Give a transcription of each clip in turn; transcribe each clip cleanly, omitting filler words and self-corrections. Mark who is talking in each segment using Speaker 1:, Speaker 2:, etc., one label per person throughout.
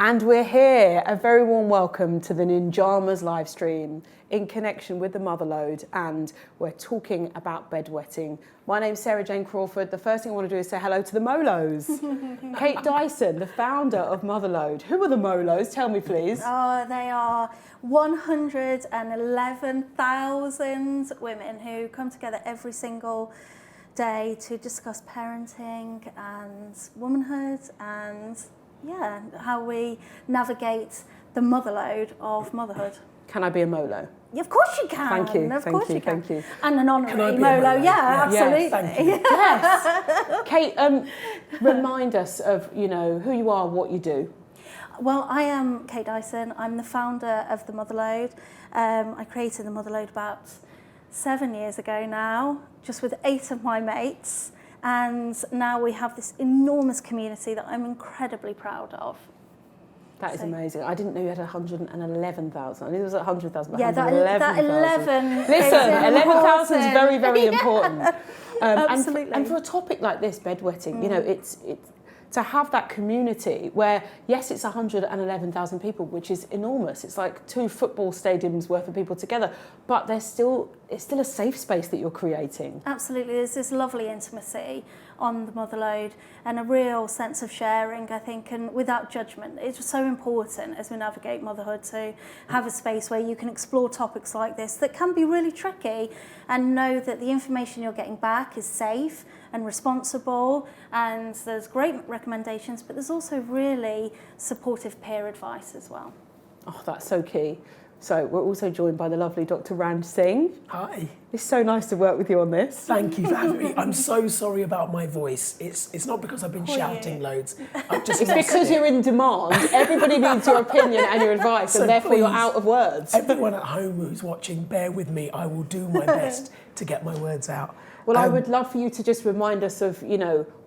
Speaker 1: And we're here. A very warm welcome to the Ninjamas live stream in connection with the Motherload, and we're talking about bedwetting. My name's Sarah Jane Crawford. The first thing I want to do is say hello to the Molos. Kate Dyson, the founder of Motherload. Who are the Molos? Tell me, please.
Speaker 2: Oh, they are 111,000 women who come together every single day to discuss parenting and womanhood and how we navigate the motherload of motherhood.
Speaker 1: Can I be a Molo?
Speaker 2: Yeah, of course you can.
Speaker 1: Thank you.
Speaker 2: Of course you can.
Speaker 1: Thank you.
Speaker 2: And an honorary Molo. Yeah, absolutely.
Speaker 1: Yes,
Speaker 3: thank you.
Speaker 1: Yes. Kate, remind us of, who you are, what you do.
Speaker 2: Well, I am Kate Dyson. I'm the founder of the Motherload. I created the Motherload about 7 years ago now, just with 8 of my mates. And now we have this enormous community that I'm incredibly proud of.
Speaker 1: That is amazing. I didn't know you had 111,000. I knew there was 100,000, but
Speaker 2: yeah, that
Speaker 1: 111,000.
Speaker 2: 11.
Speaker 1: Listen, 11,000 is very, very important.
Speaker 2: Absolutely.
Speaker 1: And for a topic like this, bedwetting, it's to have that community where, yes, it's 111,000 people, which is enormous. It's like 2 football stadiums worth of people together, but it's still a safe space that you're creating.
Speaker 2: Absolutely. There's this lovely intimacy on the Motherload and a real sense of sharing, I think, and without judgment. It's so important as we navigate motherhood to have a space where you can explore topics like this that can be really tricky and know that the information you're getting back is safe and responsible, and there's great recommendations, but there's also really supportive peer advice as well.
Speaker 1: Oh, that's so key. So we're also joined by the lovely Dr. Ranj Singh.
Speaker 3: Hi.
Speaker 1: It's so nice to work with you on this.
Speaker 3: Thank you for having me. I'm so sorry about my voice. It's not because I've been shouting loads.
Speaker 1: It's because you're in demand. Everybody needs your opinion and your advice, and therefore you're out of words.
Speaker 3: Everyone at home who's watching, bear with me. I will do my best to get my words out.
Speaker 1: Well, I would love for you to just remind us of,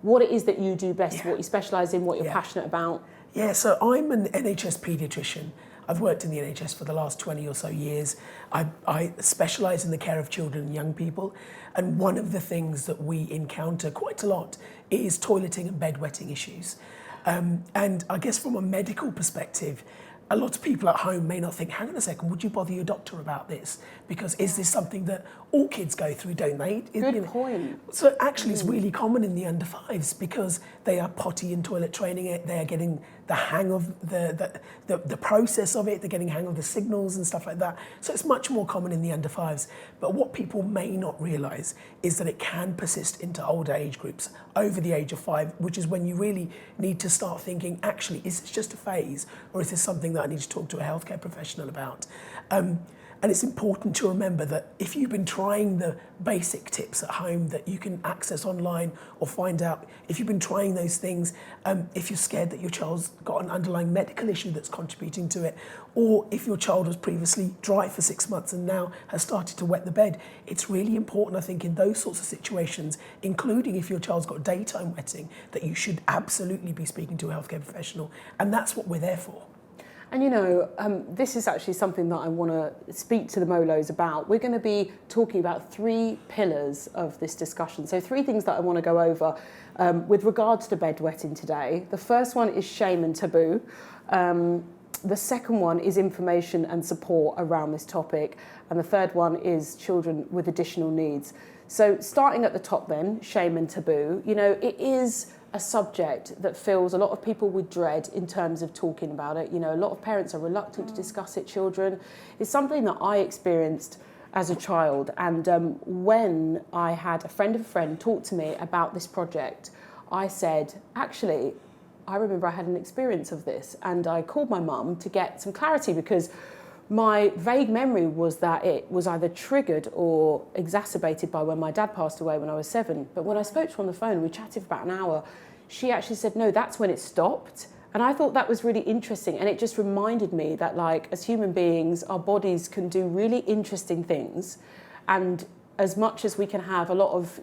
Speaker 1: what it is that you do best, what you specialise in, what you're passionate about.
Speaker 3: Yeah, so I'm an NHS paediatrician. I've worked in the NHS for the last 20 or so years. I specialise in the care of children and young people. And one of the things that we encounter quite a lot is toileting and bedwetting issues. And I guess from a medical perspective, a lot of people at home may not think, hang on a second, would you bother your doctor about this? Because is this something that all kids go through, don't they?
Speaker 1: Good point.
Speaker 3: So actually it's really common in the under 5s because they are potty and toilet training it, they are getting the hang of the process of it, they're getting hang of the signals and stuff like that. So it's much more common in the under 5s. But what people may not realise is that it can persist into older age groups, over the age of 5, which is when you really need to start thinking, actually, is this just a phase, or is this something that I need to talk to a healthcare professional about? And it's important to remember that if you've been trying the basic tips at home that you can access online or find out, if you've been trying those things, if you're scared that your child's got an underlying medical issue that's contributing to it, or if your child was previously dry for 6 months and now has started to wet the bed, it's really important, I think, in those sorts of situations, including if your child's got daytime wetting, that you should absolutely be speaking to a healthcare professional. And that's what we're there for.
Speaker 1: And this is actually something that I want to speak to the Molos about. We're going to be talking about 3 pillars of this discussion. So 3 things that I want to go over with regards to bedwetting today. The first one is shame and taboo. The second one is information and support around this topic. And the third one is children with additional needs. So starting at the top then, shame and taboo. It is a subject that fills a lot of people with dread in terms of talking about it. A lot of parents are reluctant to discuss it, children. It's something that I experienced as a child. And when I had a friend of a friend talk to me about this project, I said, actually, I remember I had an experience of this. And I called my mum to get some clarity because my vague memory was that it was either triggered or exacerbated by when my dad passed away when I was 7. But when I spoke to her on the phone, we chatted for about an hour, she actually said, no, that's when it stopped. And I thought that was really interesting. And it just reminded me that, as human beings, our bodies can do really interesting things. And as much as we can have a lot of,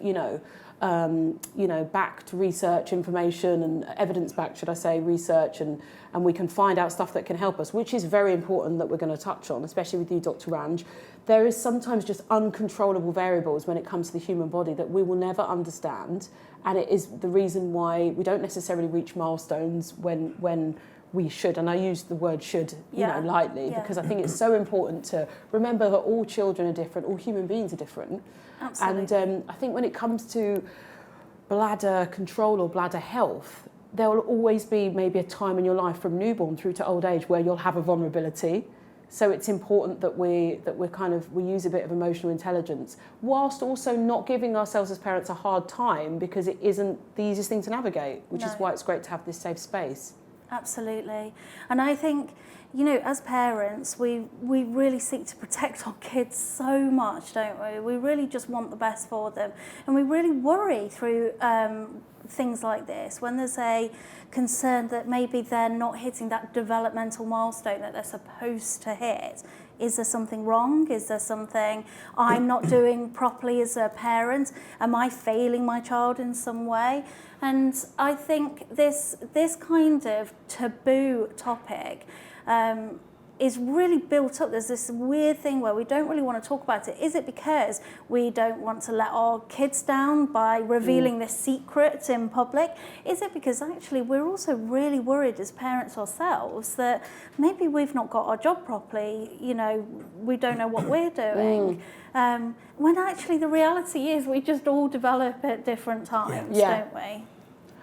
Speaker 1: backed research information and evidence-backed, should I say, research, and we can find out stuff that can help us, which is very important that we're going to touch on, especially with you, Dr. Ranj. there is sometimes just uncontrollable variables when it comes to the human body that we will never understand, and it is the reason why we don't necessarily reach milestones when we should, and I use the word should, lightly, because I think it's so important to remember that all children are different, all human beings are different.
Speaker 2: Absolutely.
Speaker 1: And I think when it comes to bladder control or bladder health, there will always be maybe a time in your life from newborn through to old age where you'll have a vulnerability. So it's important that we use a bit of emotional intelligence, whilst also not giving ourselves as parents a hard time, because it isn't the easiest thing to navigate, which is why it's great to have this safe space.
Speaker 2: Absolutely. And I think, as parents, we really seek to protect our kids so much, don't we? We really just want the best for them. And we really worry through things like this when there's a concern that maybe they're not hitting that developmental milestone that they're supposed to hit. Is there something wrong? Is there something I'm not doing properly as a parent? Am I failing my child in some way? And I think this kind of taboo topic is really built up. There's this weird thing where we don't really want to talk about it. Is it because we don't want to let our kids down by revealing this secret in public? Is it because actually we're also really worried as parents ourselves that maybe we've not got our job properly, we don't know what we're doing? When actually the reality is we just all develop at different times, don't we?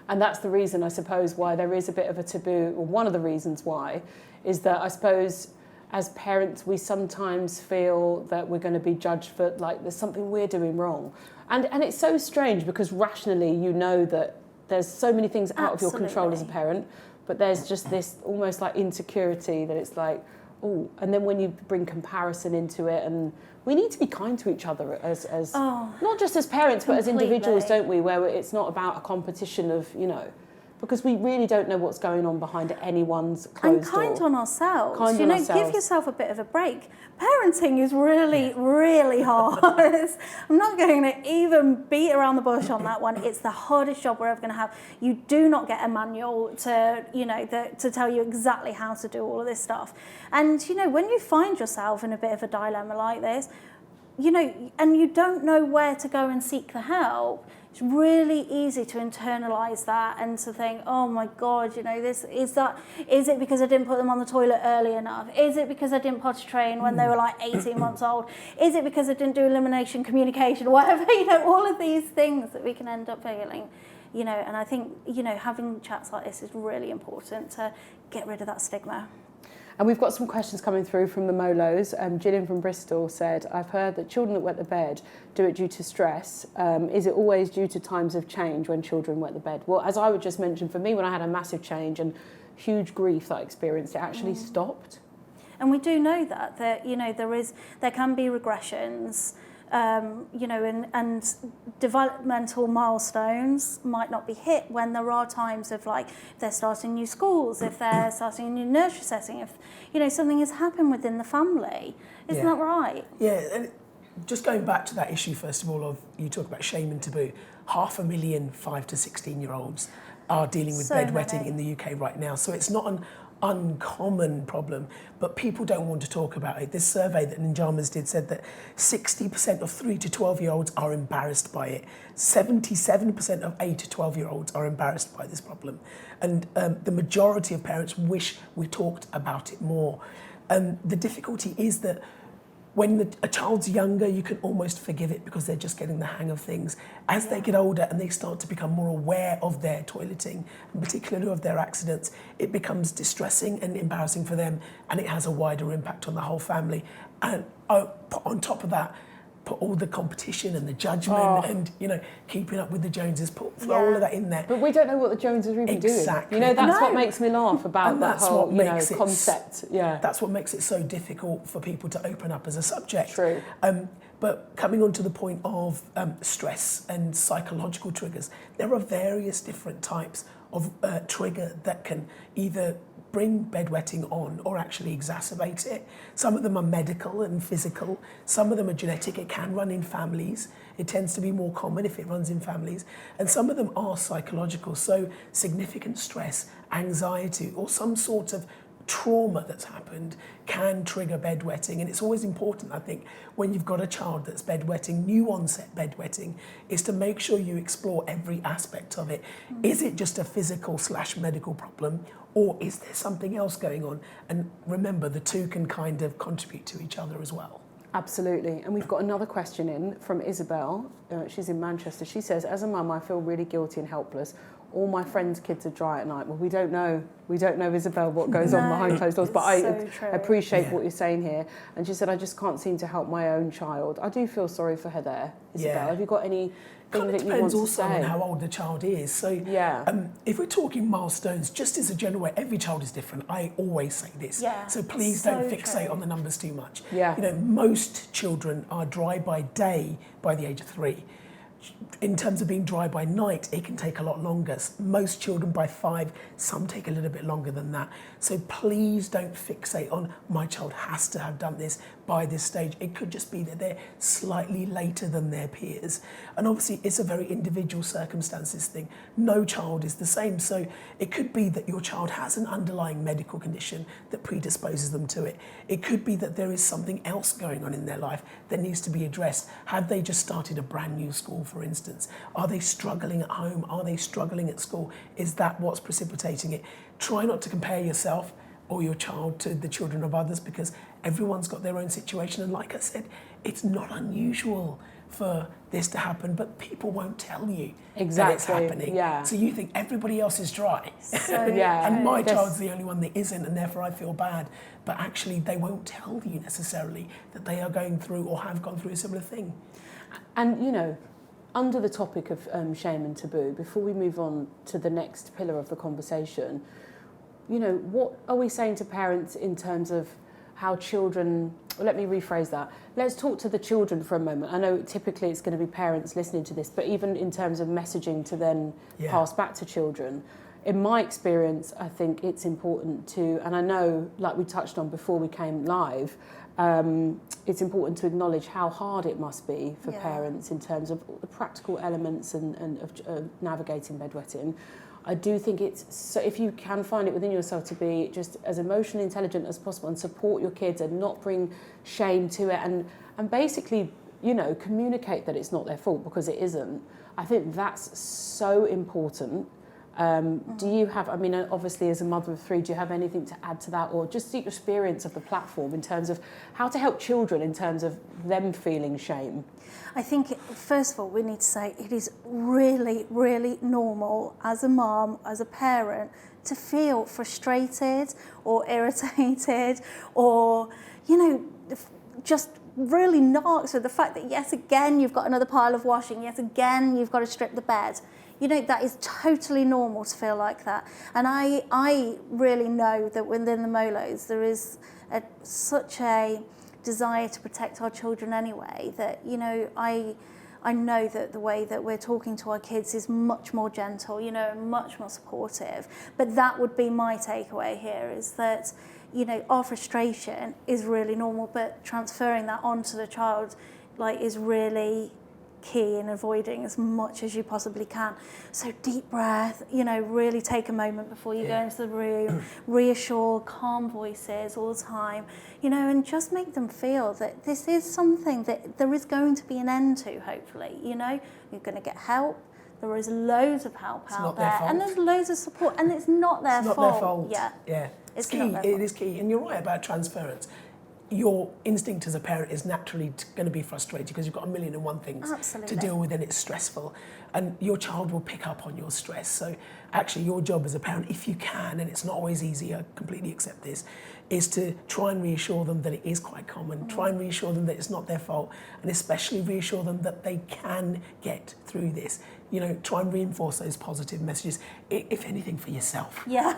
Speaker 1: And that's the reason, I suppose, why there is a bit of a taboo, or one of the reasons why, is that I suppose as parents we sometimes feel that we're going to be judged for, like, there's something we're doing wrong. And it's so strange because rationally you know that there's so many things out of your control as a parent, but there's just this almost like insecurity that it's like, oh, and then when you bring comparison into it, and we need to be kind to each other as not just as parents, but as individuals, don't we? Where it's not about a competition of, because we really don't know what's going on behind anyone's closed door.
Speaker 2: And kind on ourselves. Give yourself a bit of a break. Parenting is really, really hard. I'm not going to even beat around the bush on that one. It's the hardest job we're ever going to have. You do not get a manual to tell you exactly how to do all of this stuff. And, when you find yourself in a bit of a dilemma like this, and you don't know where to go and seek the help, it's really easy to internalise that and to think, oh my God, is it because I didn't put them on the toilet early enough? Is it because I didn't potty train when they were like 18 months old? Is it because I didn't do elimination communication? Whatever, all of these things that we can end up feeling, and I think, having chats like this is really important to get rid of that stigma.
Speaker 1: And we've got some questions coming through from the Molos. Gillian from Bristol said, I've heard that children that wet the bed do it due to stress. Is it always due to times of change when children wet the bed? Well, as I would just mention, for me, when I had a massive change and huge grief that I experienced, it actually stopped.
Speaker 2: And we do know that there can be regressions, and developmental milestones might not be hit when there are times of, like, if they're starting new schools, if they're starting a new nursery setting, if, something has happened within the family. Isn't that right?
Speaker 3: Yeah, and just going back to that issue, first of all, of you talk about shame and taboo, 500,000 5 to 16-year-olds are dealing with bedwetting in the UK right now. So it's not an uncommon problem, but people don't want to talk about it. This survey that Ninjamas did said that 60% of 3 to 12-year-olds are embarrassed by it. 77% of 8 to 12-year-olds are embarrassed by this problem. And the majority of parents wish we talked about it more. The difficulty is that when a child's younger, you can almost forgive it because they're just getting the hang of things. As they get older and they start to become more aware of their toileting, and particularly of their accidents, it becomes distressing and embarrassing for them, and it has a wider impact on the whole family. And on top of that, put all the competition and the judgment and, keeping up with the Joneses, throw all of that in there.
Speaker 1: But we don't know what the Joneses are even doing. That's what makes me laugh about that whole concept.
Speaker 3: That's what makes it so difficult for people to open up as a subject.
Speaker 1: True.
Speaker 3: But coming on to the point of stress and psychological triggers, there are various different types of trigger that can either bring bedwetting on or actually exacerbate it. Some of them are medical and physical. Some of them are genetic. It can run in families. It tends to be more common if it runs in families. And some of them are psychological. So significant stress, anxiety, or some sort of trauma that's happened can trigger bedwetting. And it's always important, I think, when you've got a child that's bedwetting, new onset bedwetting, is to make sure you explore every aspect of it. Is it just a physical/medical problem, or is there something else going on? And remember, the two can kind of contribute to each other as well.
Speaker 1: Absolutely. And we've got another question in from Isabel. She's in Manchester. She says, as a mum, I feel really guilty and helpless. All my friends' kids are dry at night. Well, we don't know, Isabel, what goes on behind closed doors, but I appreciate what you're saying here. And she said, I just can't seem to help my own child. I do feel sorry for her there, Isabel.
Speaker 3: Yeah.
Speaker 1: Have you got anything that you want to say?
Speaker 3: Depends also on how old the child is. So if we're talking milestones, just as a general way, every child is different. I always say this.
Speaker 2: Yeah,
Speaker 3: so please don't fixate on the numbers too much.
Speaker 1: Yeah.
Speaker 3: You know, most children are dry by day by the age of 3. In terms of being dry by night, it can take a lot longer. Most children by 5, some take a little bit longer than that. So please don't fixate on my child has to have done this by this stage. It could just be that they're slightly later than their peers. And obviously it's a very individual circumstances thing. No child is the same. So it could be that your child has an underlying medical condition that predisposes them to it. It could be that there is something else going on in their life that needs to be addressed. Have they just started a brand new school, for instance? Are they struggling at home? Are they struggling at school? Is that what's precipitating it? Try not to compare yourself or your child to the children of others, because everyone's got their own situation. And like I said, it's not unusual for this to happen, but people won't tell you that it's happening.
Speaker 1: Yeah.
Speaker 3: So you think everybody else is dry.
Speaker 1: Yeah.
Speaker 3: And my child's the only one that isn't, and therefore I feel bad. But actually they won't tell you necessarily that they are going through or have gone through a similar thing.
Speaker 1: And, you know, under the topic of shame and taboo, before we move on to the next pillar of the conversation, you know, what are we saying to parents in terms of how children, well, let me rephrase that. Let's talk to the children for a moment. I know typically it's going to be parents listening to this, but even in terms of messaging to then pass back to children, in my experience, I think it's important to, and I know, like we touched on before we came live, it's important to acknowledge how hard it must be for parents in terms of the practical elements and of navigating bedwetting. I do think it's, so if you can find it within yourself to be just as emotionally intelligent as possible and support your kids and not bring shame to it and basically, you know, communicate that it's not their fault, because it isn't. I think that's so important. Do you have, I mean, obviously as a mother of 3, do you have anything to add to that, or just the experience of the platform in terms of how to help children in terms of them feeling shame?
Speaker 2: I think, first of all, we need to say it is really, really normal as a mom, as a parent, to feel frustrated or irritated or, you know, just really narked with the fact that yet again you've got another pile of washing, yet again you've got to strip the bed. You know, that is totally normal to feel like that. And I really know that within the Molos there is such a desire to protect our children anyway, that, you know, I know that the way that we're talking to our kids is much more gentle, you know, and much more supportive. But that would be my takeaway here, is that, you know, our frustration is really normal, but transferring that onto the child, like, is really key in avoiding as much as you possibly can. So deep breath, you know, really take a moment before you go into the room, reassure, calm voices all the time, you know, and just make them feel that this is something that there is going to be an end to, hopefully. You know, you're going to get help. There is loads of help out there, and there's loads of support, and it's not their fault.
Speaker 3: It's not their fault.
Speaker 2: Yeah.
Speaker 3: It's key. It is key. And you're right about transference. Your instinct as a parent is naturally going to be frustrated because you've got 1,000,001 things to deal with, and it's stressful. And your child will pick up on your stress. So actually your job as a parent, if you can, and it's not always easy, I completely accept this, is to try and reassure them that it is quite common, try and reassure them that it's not their fault, and especially reassure them that they can get through this. You know, try and reinforce those positive messages, if anything, for yourself.
Speaker 2: Yeah.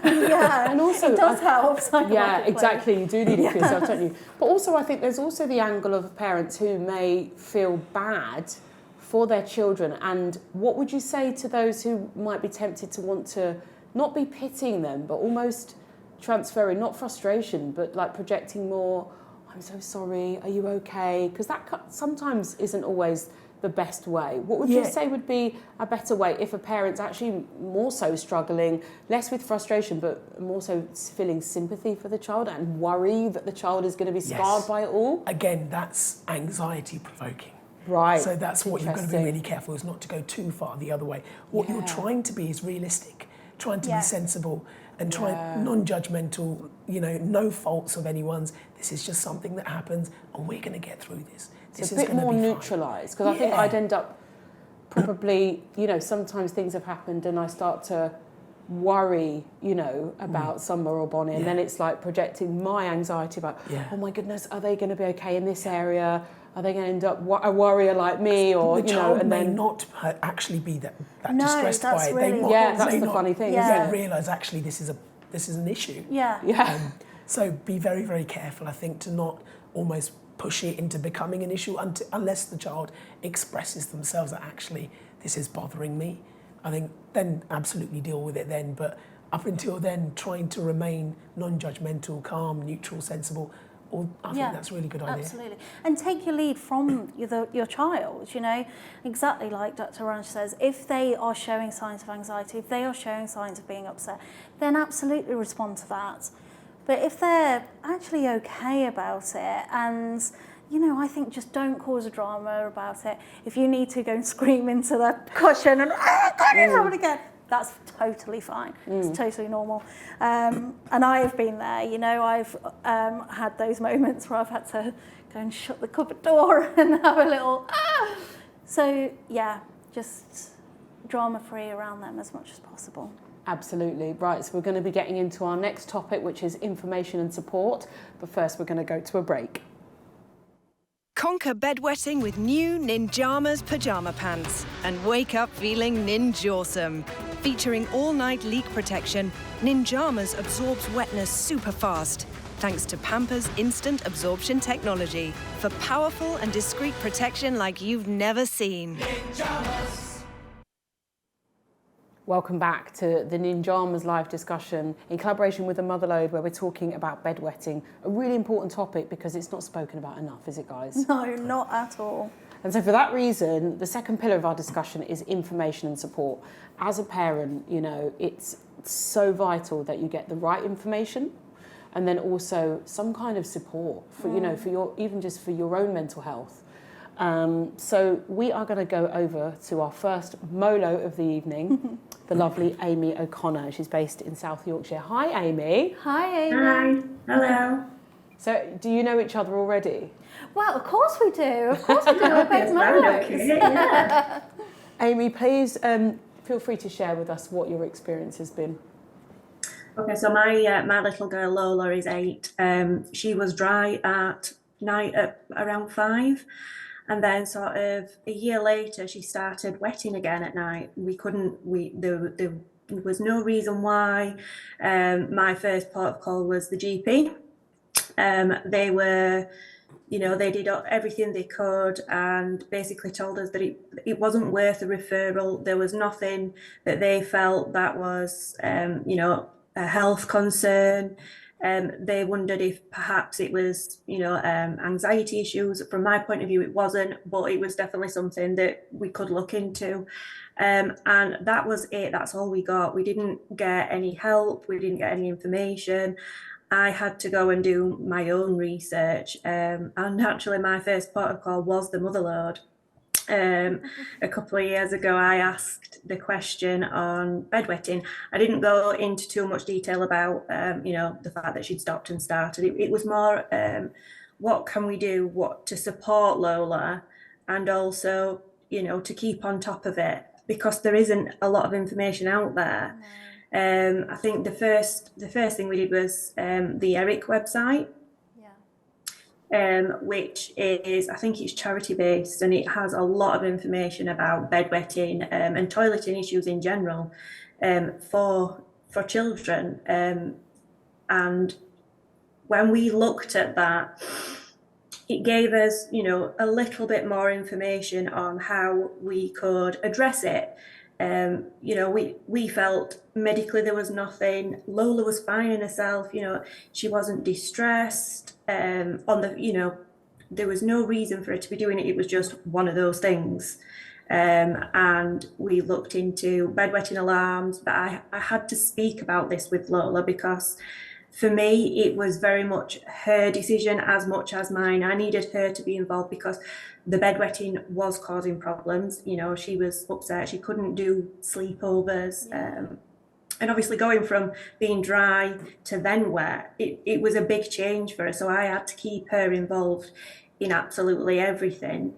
Speaker 1: And also
Speaker 2: it does help.
Speaker 1: Yeah, exactly. You do need it for yourself, don't you? But also, I think there's also the angle of parents who may feel bad for their children. And what would you say to those who might be tempted to want to not be pitying them, but almost transferring, not frustration, but like projecting more, I'm so sorry, are you okay? Because that sometimes isn't always the best way. What would you say would be a better way if a parent's actually more so struggling, less with frustration, but more so feeling sympathy for the child and worry that the child is going to be scarred by it all?
Speaker 3: Again, that's anxiety provoking.
Speaker 1: Right.
Speaker 3: So that's what you've got to be really careful, is not to go too far the other way. What you're trying to be is realistic, trying to be sensible and non-judgmental, no faults of anyone's. This is just something that happens and we're going to get through this.
Speaker 1: It's a bit more neutralised, because I think I'd end up probably, sometimes things have happened and I start to worry, about Summer or Bonnie, and then it's like projecting my anxiety about, oh my goodness, are they going to be okay in this area? Are they going to end up a worrier like me? Or
Speaker 3: the child may not actually be that distressed by it.
Speaker 2: Really
Speaker 1: that's the funny thing.
Speaker 3: They don't realise actually this is an issue. So be very, very careful, I think, to not almost push it into becoming an issue unless the child expresses themselves that actually this is bothering me. I think then absolutely deal with it then, but up until then, trying to remain non-judgmental, calm, neutral, sensible, I think that's a really good idea.
Speaker 2: Absolutely. And take your lead from your child, exactly like Dr. Ranch says. If they are showing signs of anxiety, if they are showing signs of being upset, then absolutely respond to that. But if they're actually okay about it, and I think just don't cause a drama about it. If you need to go and scream into the cushion and someone again, that's totally fine. It's totally normal. And I have been there, I've had those moments where I've had to go and shut the cupboard door and have a little So just drama-free around them as much as possible.
Speaker 1: Absolutely. Right, so we're going to be getting into our next topic, which is information and support. But first, we're going to go to a break.
Speaker 4: Conquer bedwetting with new Ninjamas pyjama pants and wake up feeling ninjawesome. Featuring all-night leak protection, Ninjamas absorbs wetness super fast, thanks to Pampers instant absorption technology for powerful and discreet protection like you've never seen. Ninjamas.
Speaker 1: Welcome back to the Ninjamas live discussion in collaboration with the Motherload, where we're talking about bedwetting, a really important topic because it's not spoken about enough, is it, guys?
Speaker 2: No, not at all.
Speaker 1: And so for that reason, the second pillar of our discussion is information and support. As a parent, it's so vital that you get the right information and then also some kind of support for, for your, even just for your own mental health. So we are going to go over to our first Molo of the evening, the lovely Amy O'Connor. She's based in South Yorkshire. Hi, Amy.
Speaker 2: Hi, Amy.
Speaker 5: Hi. Hello.
Speaker 1: So do you know each other already?
Speaker 2: Well, of course we do. Of course we do. We're both Molos.
Speaker 1: Amy, please feel free to share with us what your experience has been.
Speaker 5: Okay, so my little girl Lola is 8. She was dry at night at around 5. And then sort of a year later, she started wetting again at night. There was no reason why. My first port of call was the GP. They were, they did everything they could and basically told us that it wasn't worth a referral. There was nothing that they felt that was, a health concern. They wondered if perhaps it was, anxiety issues. From my point of view, it wasn't, but it was definitely something that we could look into. And that was it. That's all we got. We didn't get any help. We didn't get any information. I had to go and do my own research. And actually, my first port of call was the Motherload. A couple of years ago, I asked the question on bedwetting. I didn't go into too much detail about, the fact that she'd stopped and started. It was more, what can we do to support Lola, and also, to keep on top of it, because there isn't a lot of information out there. I think the first thing we did was the ERIC website. Which is, I think it's charity based, and it has a lot of information about bedwetting and toileting issues in general for children. And when we looked at that, it gave us, a little bit more information on how we could address it. We felt medically there was nothing. Lola was fine in herself. She wasn't distressed. there was no reason for her to be doing it. It was just one of those things. And we looked into bedwetting alarms, but I had to speak about this with Lola because for me, it was very much her decision as much as mine. I needed her to be involved because the bedwetting was causing problems. You know, she was upset. She couldn't do sleepovers. And obviously going from being dry to then wet, it was a big change for her. So I had to keep her involved in absolutely everything.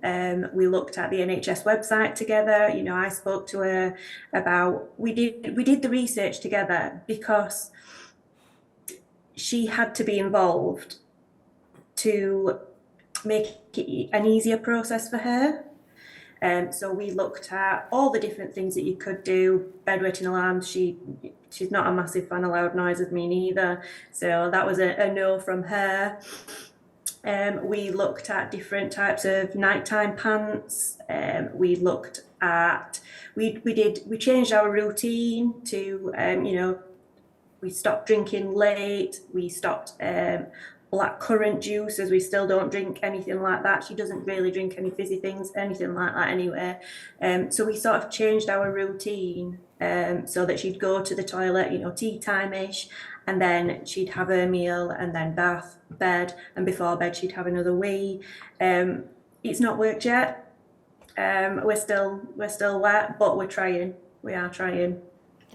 Speaker 5: We looked at the NHS website together. You know, I spoke to her about, we did the research together because she had to be involved to make it an easier process for her. So we looked at all the different things that you could do. Bedwetting alarms, she's not a massive fan of loud noises, me neither. So that was a no from her. We looked at different types of nighttime pants. We looked at, we changed our routine to, you know, we stopped drinking late. We stopped black currant juice, as we still don't drink anything like that. She doesn't really drink any fizzy things, anything like that anyway. So we sort of changed our routine so that she'd go to the toilet, you know, tea time-ish, and then she'd have her meal and then bath, bed, and before bed she'd have another wee. It's not worked yet. We're still wet, but we're trying. We are trying.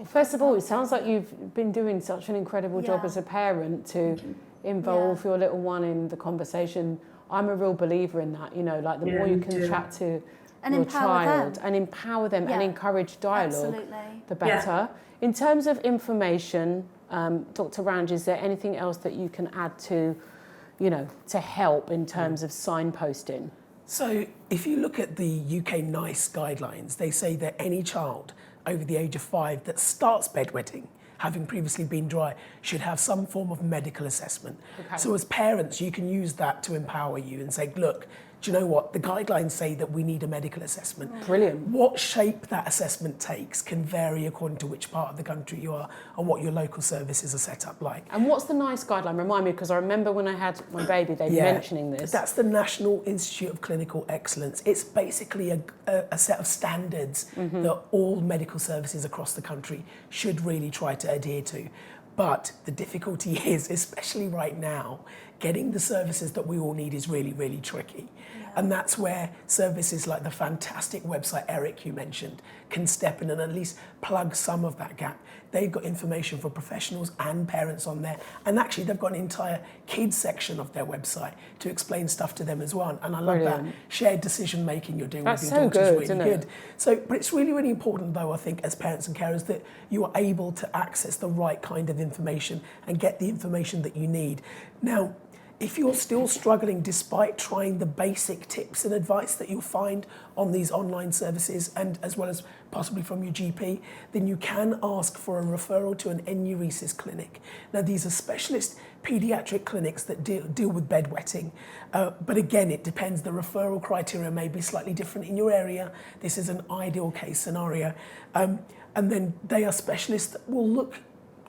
Speaker 1: First of all, it sounds like you've been doing such an incredible job as a parent to involve your little one in the conversation. I'm a real believer in that, you know, like the more you can chat to
Speaker 2: and
Speaker 1: your
Speaker 2: empower
Speaker 1: child
Speaker 2: them.
Speaker 1: and empower them and encourage dialogue, the better. In terms of information, Dr. Ranj, is there anything else that you can add to, you know, to help in terms of signposting?
Speaker 3: So if you look at the UK NICE guidelines, they say that any child over the age of 5 that starts bedwetting, having previously been dry, should have some form of medical assessment. Okay. So as parents, you can use that to empower you and say, look, do you know what? The guidelines say that we need a medical assessment.
Speaker 1: Brilliant.
Speaker 3: What shape that assessment takes can vary according to which part of the country you are and what your local services are set up like.
Speaker 1: And what's the NICE guideline? Remind me, because I remember when I had my baby, they were mentioning this.
Speaker 3: That's the National Institute of Clinical Excellence. It's basically a set of standards that all medical services across the country should really try to adhere to. But the difficulty is, especially right now, getting the services that we all need is really, really tricky. And that's where services like the fantastic website, Eric, you mentioned, can step in and at least plug some of that gap. They've got information for professionals and parents on there. And actually, they've got an entire kids section of their website to explain stuff to them as well. And I love that shared decision making you're doing with your daughter is really good. So, but it's really, really important, though, I think, as parents and carers, that you are able to access the right kind of information and get the information that you need. Now, if you're still struggling despite trying the basic tips and advice that you'll find on these online services and as well as possibly from your GP, then you can ask for a referral to an enuresis clinic. Now, these are specialist paediatric clinics that deal with bedwetting. But again, it depends. The referral criteria may be slightly different in your area. This is an ideal case scenario. And then they are specialists that will look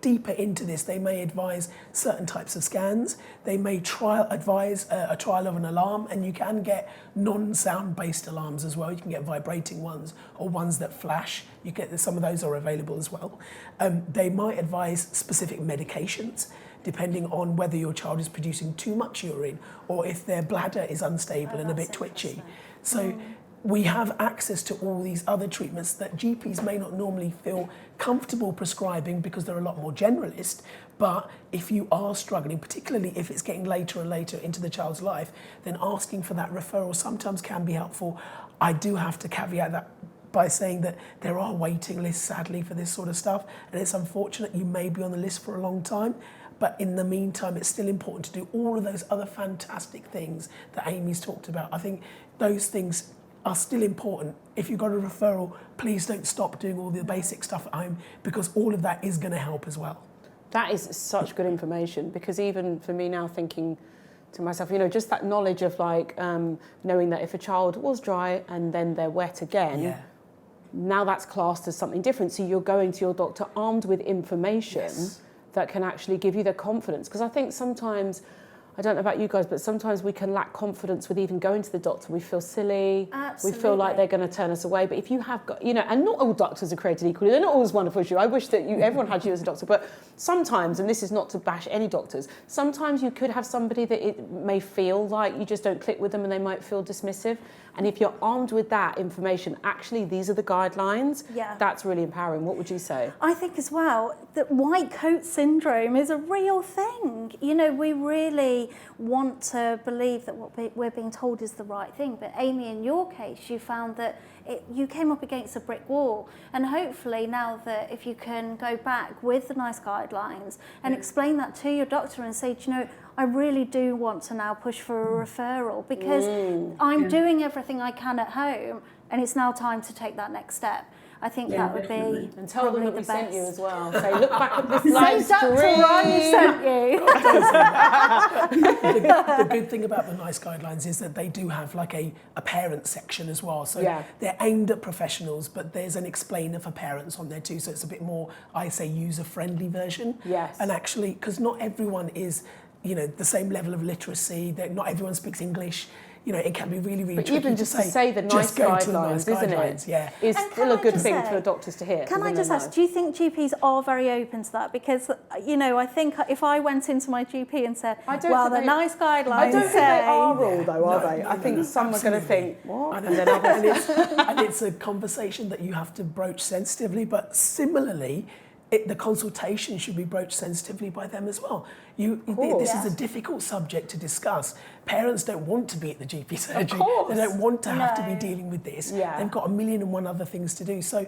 Speaker 3: deeper into this. They may advise certain types of scans. They may advise a trial of an alarm, and you can get non-sound based alarms as well. You can get vibrating ones or ones that flash. You get some of those are available as well. They might advise specific medications depending on whether your child is producing too much urine or if their bladder is unstable and a bit twitchy. So we have access to all these other treatments that GPs may not normally feel comfortable prescribing because they're a lot more generalist. But if you are struggling, particularly if it's getting later and later into the child's life, then asking for that referral sometimes can be helpful. I do have to caveat that by saying that there are waiting lists, sadly, for this sort of stuff. And it's unfortunate you may be on the list for a long time. But in the meantime, it's still important to do all of those other fantastic things that Amy's talked about. I think those things are still important. If you've got a referral, please don't stop doing all the basic stuff at home because all of that is going to help as well.
Speaker 1: That is such good information, because even for me now, thinking to myself, you know, just that knowledge of like knowing that if a child was dry and then they're wet again, now that's classed as something different. So you're going to your doctor armed with information that can actually give you the confidence. Because I think sometimes, I don't know about you guys, but sometimes we can lack confidence with even going to the doctor. We feel silly.
Speaker 2: Absolutely.
Speaker 1: We feel like they're going to turn us away. But if you have got, and not all doctors are created equally. They're not always wonderful as you. I wish that everyone had you as a doctor. But sometimes, and this is not to bash any doctors, sometimes you could have somebody that it may feel like you just don't click with them and they might feel dismissive. And if you're armed with that information, actually, these are the guidelines.
Speaker 2: Yeah.
Speaker 1: That's really empowering. What would you say?
Speaker 2: I think as well that white coat syndrome is a real thing. We really want to believe that what we're being told is the right thing. But Amy, in your case, you found that you came up against a brick wall. And hopefully now that if you can go back with the nice guidelines and explain that to your doctor and say, I really do want to now push for a referral because I'm doing everything I can at home and it's now time to take that next step. I think that would be
Speaker 1: and tell them that we
Speaker 2: the
Speaker 1: sent you
Speaker 2: best.
Speaker 1: as well. Say, look back at this live
Speaker 2: Say Dr. Ryan sent you.
Speaker 3: The good thing about the NICE guidelines is that they do have like a parent section as well. So they're aimed at professionals, but there's an explainer for parents on there too. So it's a bit more, I say, user-friendly version.
Speaker 1: Yes.
Speaker 3: And actually, because not everyone is, the same level of literacy, that not everyone speaks English. It can be really, really tricky
Speaker 1: even just to say the NICE guidelines, isn't it?
Speaker 3: Yeah.
Speaker 1: Is still a good thing for doctors to hear.
Speaker 2: Can I just ask, do you think GPs are very open to that? Because, I think if I went into my GP and said, the NICE guidelines
Speaker 1: I don't think they are all, though, are they?
Speaker 3: No,
Speaker 1: I think some are going to think, what?
Speaker 3: And then others. And it's a conversation that you have to broach sensitively, but similarly, the consultation should be broached sensitively by them as well. This is a difficult subject to discuss. Parents don't want to be at the GP surgery. They don't want to have to be dealing with this.
Speaker 1: Yeah.
Speaker 3: They've got 1,000,001 other things to do. So,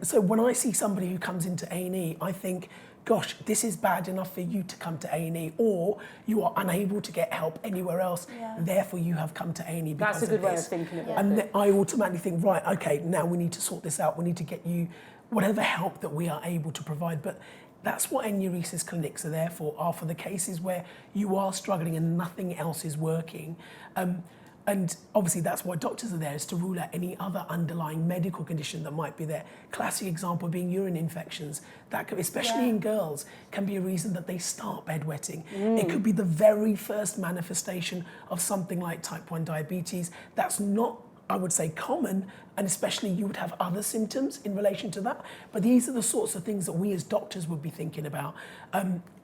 Speaker 3: so when I see somebody who comes into A&E, I think, gosh, this is bad enough for you to come to A&E, or you are unable to get help anywhere else, therefore you have come to A&E because of this.
Speaker 1: That's a good way of thinking about it.
Speaker 3: And then I automatically think, right, okay, now we need to sort this out. We need to get you whatever help that we are able to provide. But that's what enuresis clinics are there for, are for the cases where you are struggling and nothing else is working. And obviously that's why doctors are there, is to rule out any other underlying medical condition that might be there. Classic example being urine infections. That could, especially in girls, can be a reason that they start bedwetting. It could be the very first manifestation of something like type 1 diabetes. That's not, I would say, common, and especially you would have other symptoms in relation to that. But these are the sorts of things that we as doctors would be thinking about.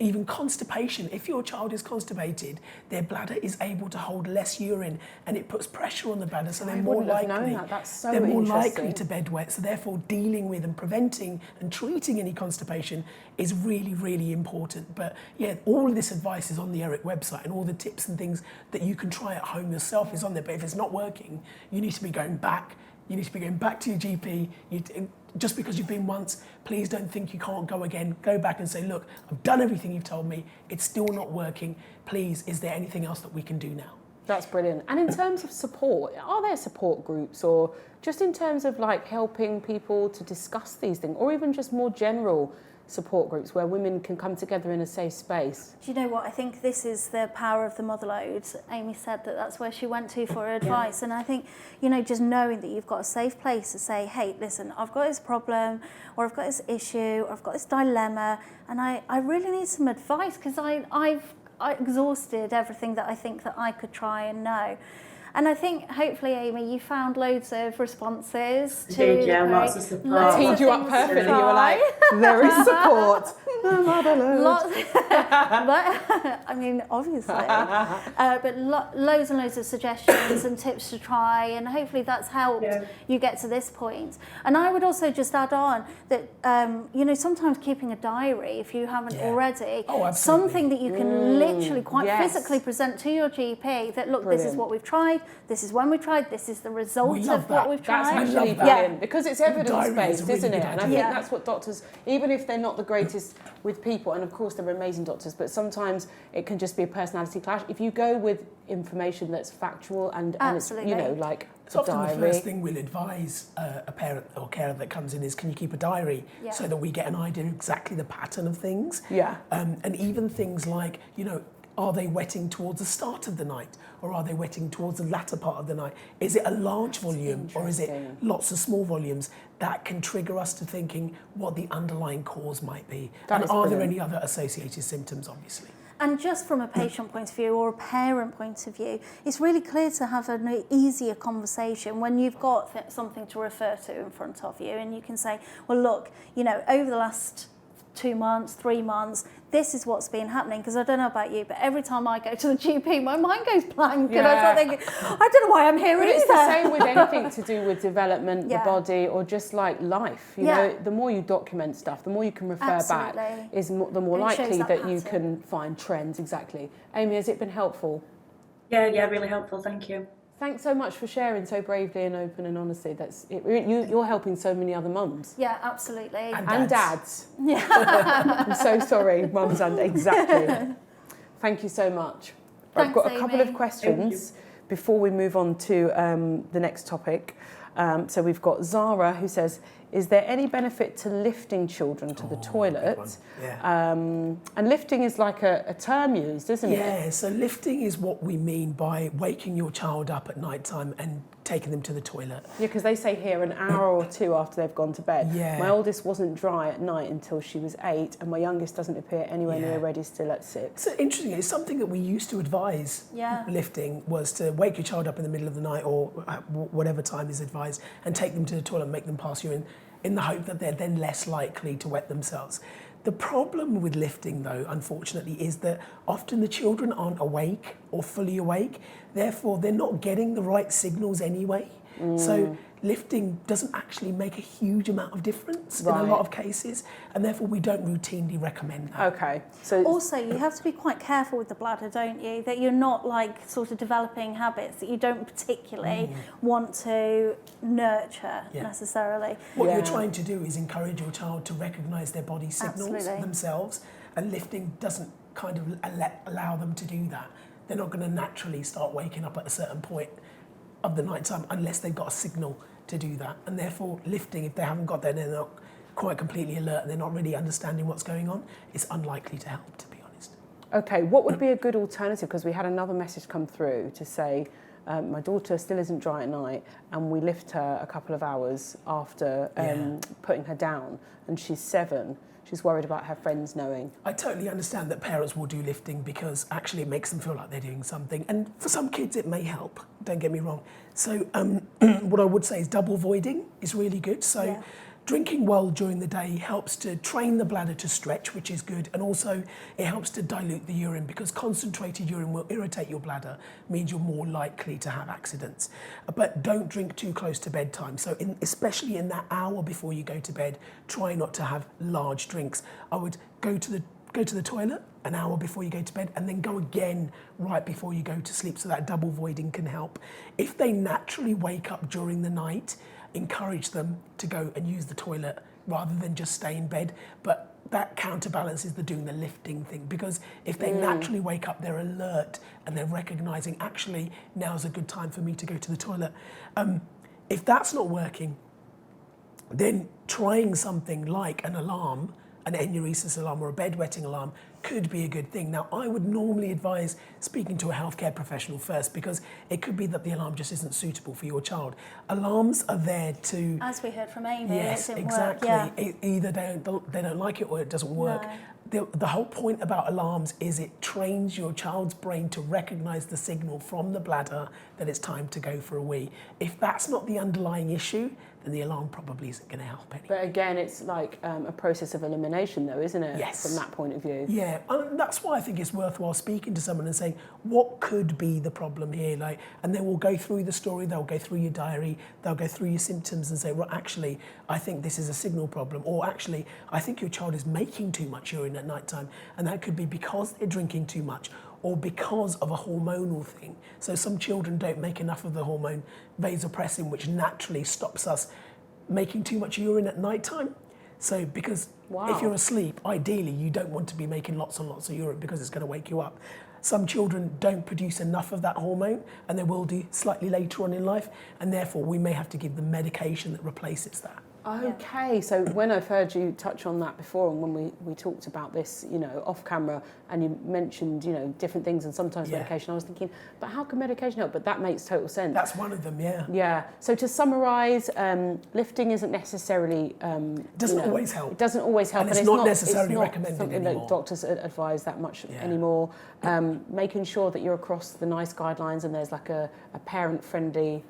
Speaker 3: Even constipation. If your child is constipated, their bladder is able to hold less urine and it puts pressure on the bladder, so they're more likely.
Speaker 1: That's so
Speaker 3: they're more
Speaker 1: interesting.
Speaker 3: likely to bedwet. So therefore dealing with and preventing and treating any constipation is really, really important. But yeah, all of this advice is on the ERIC website, and all the tips and things that you can try at home yourself is on there. But if it's not working, you need to be going back. You need to be going back to your GP. Just because you've been once, please don't think you can't go again. Go back and say, look, I've done everything you've told me. It's still not working. Please, is there anything else that we can do now?
Speaker 1: That's brilliant. And in terms of support, are there support groups, or just in terms of like helping people to discuss these things, or even just more general support groups where women can come together in a safe space?
Speaker 2: Do you know what? I think this is the power of the motherload. Amy said that that's where she went to for advice. And I think, just knowing that you've got a safe place to say, hey, listen, I've got this problem, or I've got this issue, or I've got this dilemma, and I really need some advice because I've exhausted everything that I think that I could try and know. And I think, hopefully, Amy, you found loads of responses to
Speaker 5: lots of support.
Speaker 1: Teed you up perfectly. You were like, there is support.
Speaker 2: I mean, obviously. But loads and loads of suggestions and tips to try, and hopefully that's helped you get to this point. And I would also just add on that, sometimes keeping a diary, if you haven't already, something that you can literally quite physically present to your GP that, look, this is what we've tried, this is when we tried, this is the result of what we've tried.
Speaker 1: That's actually brilliant, because it's evidence-based, isn't it? And I think that's what doctors, even if they're not the greatest with people, and of course they're amazing doctors, but sometimes it can just be a personality clash. If you go with information that's factual and it's, like
Speaker 3: So
Speaker 1: a
Speaker 3: often
Speaker 1: diary.
Speaker 3: the first thing we'll advise a parent or carer that comes in is, can you keep a diary, so that we get an idea of exactly the pattern of things. And even things like, are they wetting towards the start of the night, or are they wetting towards the latter part of the night? Is it a large volume, or is it lots of small volumes? That can trigger us to thinking what the underlying cause might be. And are there any other associated symptoms, obviously?
Speaker 2: And just from a patient point of view or a parent point of view, it's really clear to have an easier conversation when you've got something to refer to in front of you, and you can say, well, look, you know, over the last 2 months, 3 months, this is what's been happening. Because I don't know about you, but every time I go to the GP, my mind goes blank, and I start thinking, I don't know why I'm here either.
Speaker 1: It's the same with anything to do with development, the
Speaker 2: Yeah.
Speaker 1: body, or just like life. You know, the more you document stuff, the more you can refer
Speaker 2: Absolutely.
Speaker 1: back, is the more
Speaker 2: And it shows
Speaker 1: likely
Speaker 2: that
Speaker 1: that you
Speaker 2: pattern.
Speaker 1: can find trends. Exactly. Amy, has it been helpful?
Speaker 5: Yeah, really helpful. Thank you.
Speaker 1: Thanks so much for sharing so bravely and open and honestly. That's it. You're helping so many other mums.
Speaker 2: Yeah, absolutely.
Speaker 1: And dads. Yeah. I'm so sorry, mums and exactly. Thank you so much. I've
Speaker 2: Thanks,
Speaker 1: got a couple of
Speaker 2: Amy.
Speaker 1: questions before we move on to the next topic. So we've got Zara who says, is there any benefit to lifting children to the toilet?
Speaker 3: Yeah.
Speaker 1: And lifting is like a term used, isn't it?
Speaker 3: Yeah, so lifting is what we mean by waking your child up at night time and taking them to the toilet.
Speaker 1: Yeah, because they say here an hour or two after they've gone to bed.
Speaker 3: Yeah.
Speaker 1: My oldest wasn't dry at night until she was 8, and my youngest doesn't appear anywhere
Speaker 3: Yeah.
Speaker 1: near ready still at 6.
Speaker 3: So interesting, it's something that we used to advise.
Speaker 2: Yeah.
Speaker 3: Lifting was to wake your child up in the middle of the night or whatever time is advised and take them to the toilet and make them pass urine in the hope that they're then less likely to wet themselves. The problem with lifting, though, unfortunately, is that often the children aren't awake or fully awake, therefore they're not getting the right signals anyway. So lifting doesn't actually make a huge amount of difference in a lot of cases, and therefore we don't routinely recommend that.
Speaker 1: Okay. So
Speaker 2: Also, you have to be quite careful with the bladder, don't you? That you're not like sort of developing habits that you don't particularly want to nurture necessarily.
Speaker 3: What
Speaker 1: Yeah.
Speaker 3: you're trying to do is encourage your child to recognise their body signals
Speaker 2: Absolutely.
Speaker 3: themselves, and lifting doesn't kind of allow them to do that. They're not going to naturally start waking up at a certain point of the night time unless they've got a signal to do that. And therefore, lifting, if they haven't got that, they're not quite completely alert and they're not really understanding what's going on, it's unlikely to help, to be honest.
Speaker 1: okay, what would be a good alternative? Because we had another message come through to say, my daughter still isn't dry at night, and we lift her a couple of hours after putting her down, and she's 7. She's worried about her friends knowing.
Speaker 3: I totally understand that parents will do lifting because actually it makes them feel like they're doing something. And for some kids, it may help, don't get me wrong. So what I would say is double voiding is really good. So drinking well during the day helps to train the bladder to stretch, which is good. And also it helps to dilute the urine because concentrated urine will irritate your bladder, means you're more likely to have accidents. But don't drink too close to bedtime. So especially in that hour before you go to bed, try not to have large drinks. I would go to the toilet an hour before you go to bed and then go again right before you go to sleep, so that double voiding can help. If they naturally wake up during the night, encourage them to go and use the toilet rather than just stay in bed. But that counterbalances doing the lifting thing, because if they naturally wake up, they're alert and they're recognising, actually, now's a good time for me to go to the toilet. If that's not working, then trying something like an alarm, an enuresis alarm or a bedwetting alarm, could be a good thing. Now, I would normally advise speaking to a healthcare professional first, because it could be that the alarm just isn't suitable for your child. Alarms are there to...
Speaker 2: As we heard from Amy,
Speaker 3: Yes,
Speaker 2: it didn't
Speaker 3: exactly.
Speaker 2: work. Yeah.
Speaker 3: Either they don't like it or it doesn't work. The whole point about alarms is it trains your child's brain to recognise the signal from the bladder that it's time to go for a wee. If that's not the underlying issue, then the alarm probably isn't going to help anyway.
Speaker 1: But again, it's like a process of elimination though, isn't it?
Speaker 3: Yes.
Speaker 1: From that point of view.
Speaker 3: Yeah, and that's why I think it's worthwhile speaking to someone and saying, what could be the problem here? And then we'll go through the story, they'll go through your diary, they'll go through your symptoms and say, well, actually, I think this is a signal problem, or actually, I think your child is making too much urine at night time, and that could be because they're drinking too much, or because of a hormonal thing. So some children don't make enough of the hormone vasopressin, which naturally stops us making too much urine at night time. So because if you're asleep, ideally you don't want to be making lots and lots of urine because it's going to wake you up. Some children don't produce enough of that hormone, and they will do slightly later on in life, and therefore we may have to give them medication that replaces that.
Speaker 1: Okay, so when I've heard you touch on that before, and when we talked about this, you know, off camera, and you mentioned, you know, different things and sometimes medication, I was thinking, but how can medication help? But that makes total sense.
Speaker 3: That's one of them, yeah.
Speaker 1: Yeah. So to summarise, lifting isn't necessarily
Speaker 3: doesn't always help.
Speaker 1: It doesn't always help,
Speaker 3: and it's not necessarily recommended
Speaker 1: something
Speaker 3: anymore.
Speaker 1: that doctors advise that much anymore. Making sure that you're across the NICE guidelines and there's like a parent-friendly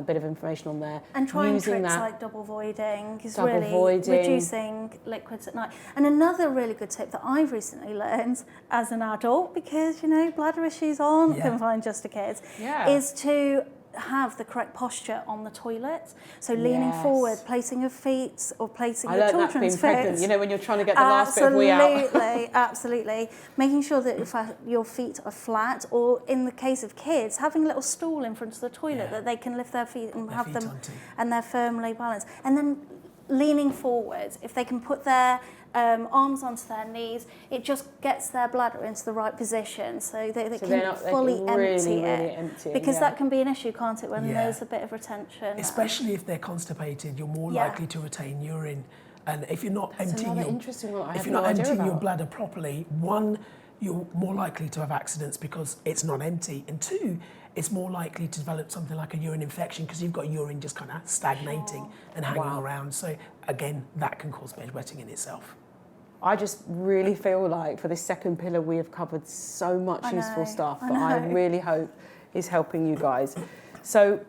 Speaker 1: bit of information on there.
Speaker 2: And trying
Speaker 1: using
Speaker 2: tricks
Speaker 1: that,
Speaker 2: like double voiding is
Speaker 1: double
Speaker 2: really
Speaker 1: voiding.
Speaker 2: reducing liquids at night. And another really good tip that I've recently learned as an adult, because, you know, bladder issues aren't confined just to kids, is to have the correct posture on the toilet. So leaning forward, placing your feet or placing your children's feet.
Speaker 1: You know, when you're trying to get the last bit of wee out.
Speaker 2: Absolutely, absolutely. Making sure that your feet are flat, or in the case of kids, having a little stool in front of the toilet that they can lift their feet and have them, and they're firmly balanced. And then leaning forward, if they can put their arms onto their knees, it just gets their bladder into the right position so they can fully empty it. Because that can be an issue, can't it, when there's a bit of retention.
Speaker 3: Especially if they're constipated, you're more likely to retain urine. And if you're not emptying your bladder properly, one, you're more likely to have accidents because it's not empty, and two, it's more likely to develop something like a urine infection because you've got urine just kind of stagnating and hanging around. So again, that can cause bedwetting in itself.
Speaker 1: I just really feel like for this second pillar we have covered so much useful stuff that I really hope is helping you guys. So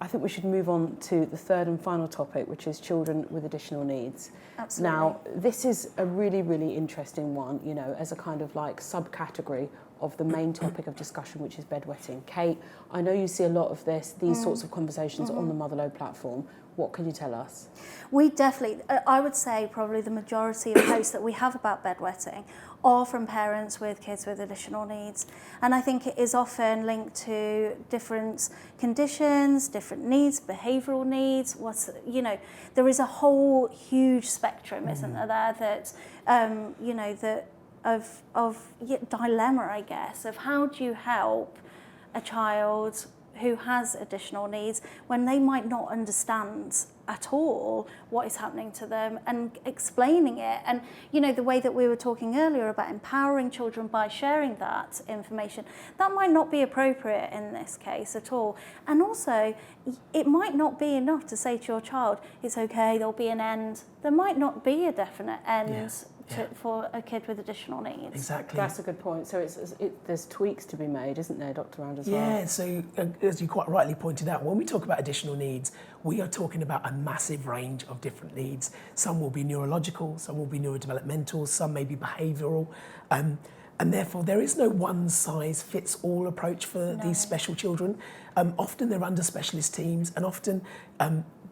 Speaker 1: I think we should move on to the third and final topic, which is children with additional needs.
Speaker 2: Absolutely.
Speaker 1: Now, this is a really, really interesting one, you know, as a kind of like subcategory of the main topic of discussion, which is bedwetting. Kate, I know you see a lot of these sorts of conversations on the Motherload platform. What can you tell us?
Speaker 2: We definitely, I would say probably the majority of posts that we have about bedwetting are from parents with kids with additional needs. And I think it is often linked to different conditions, different needs, behavioural needs. There is a whole huge spectrum, isn't there, that, of dilemma, I guess, of how do you help a child who has additional needs when they might not understand at all what is happening to them, and explaining it. And, you know, the way that we were talking earlier about empowering children by sharing that information, that might not be appropriate in this case at all. And also, it might not be enough to say to your child, it's okay, there'll be an end. There might not be a definite end for a kid with additional needs.
Speaker 3: Exactly.
Speaker 1: That's a good point. So there's tweaks to be made, isn't there, Dr. Round, as well?
Speaker 3: Yeah, so as you quite rightly pointed out, when we talk about additional needs, we are talking about a massive range of different needs. Some will be neurological, some will be neurodevelopmental, some may be behavioural. And therefore, there is no one-size-fits-all approach for these special children. Often they're under specialist teams, and often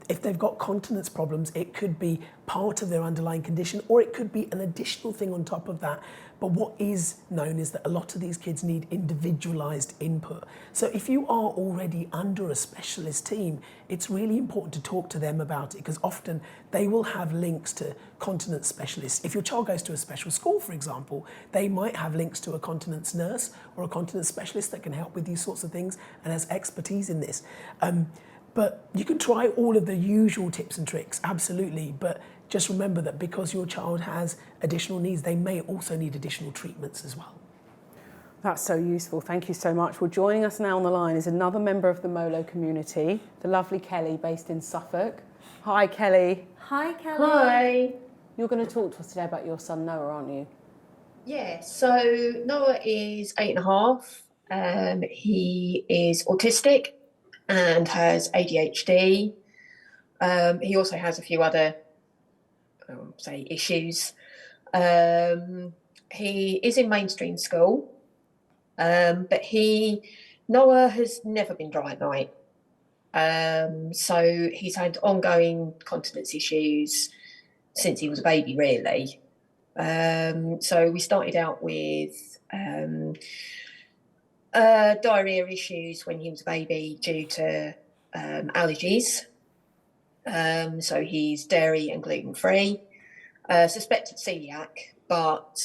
Speaker 3: if they've got continence problems, it could be part of their underlying condition, or it could be an additional thing on top of that. But what is known is that a lot of these kids need individualised input. So if you are already under a specialist team, it's really important to talk to them about it, because often they will have links to continence specialists. If your child goes to a special school, for example, they might have links to a continence nurse or a continence specialist that can help with these sorts of things and has expertise in this. But you can try all of the usual tips and tricks, absolutely. But just remember that because your child has additional needs, they may also need additional treatments as well.
Speaker 1: That's so useful. Thank you so much. Well, joining us now on the line is another member of the MOLO community, the lovely Kelly, based in Suffolk. Hi, Kelly.
Speaker 2: Hi, Kelly.
Speaker 6: Hi.
Speaker 1: You're going to talk to us today about your son, Noah, aren't you?
Speaker 6: Yeah, so Noah is 8.5. He is autistic and has ADHD. He also has a few other, issues. He is in mainstream school, but Noah has never been dry at night. So he's had ongoing continence issues since he was a baby, really. So we started out with diarrhea issues when he was a baby due to allergies. So he's dairy and gluten-free. Suspected celiac, but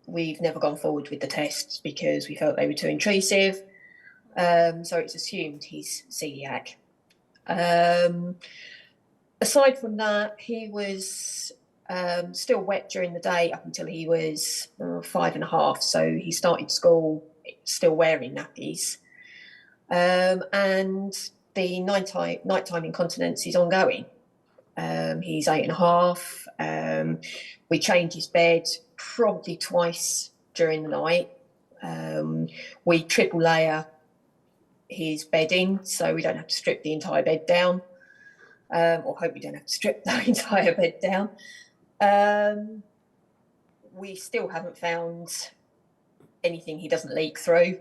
Speaker 6: we've never gone forward with the tests because we felt they were too intrusive. So it's assumed he's celiac. Aside from that, he was still wet during the day up until he was 5.5. So he started school still wearing nappies. And the nighttime incontinence is ongoing. He's 8.5. We change his bed probably twice during the night. We triple layer his bedding so we don't have to strip the entire bed down, or hope we don't have to strip the entire bed down. We still haven't found anything he doesn't leak through.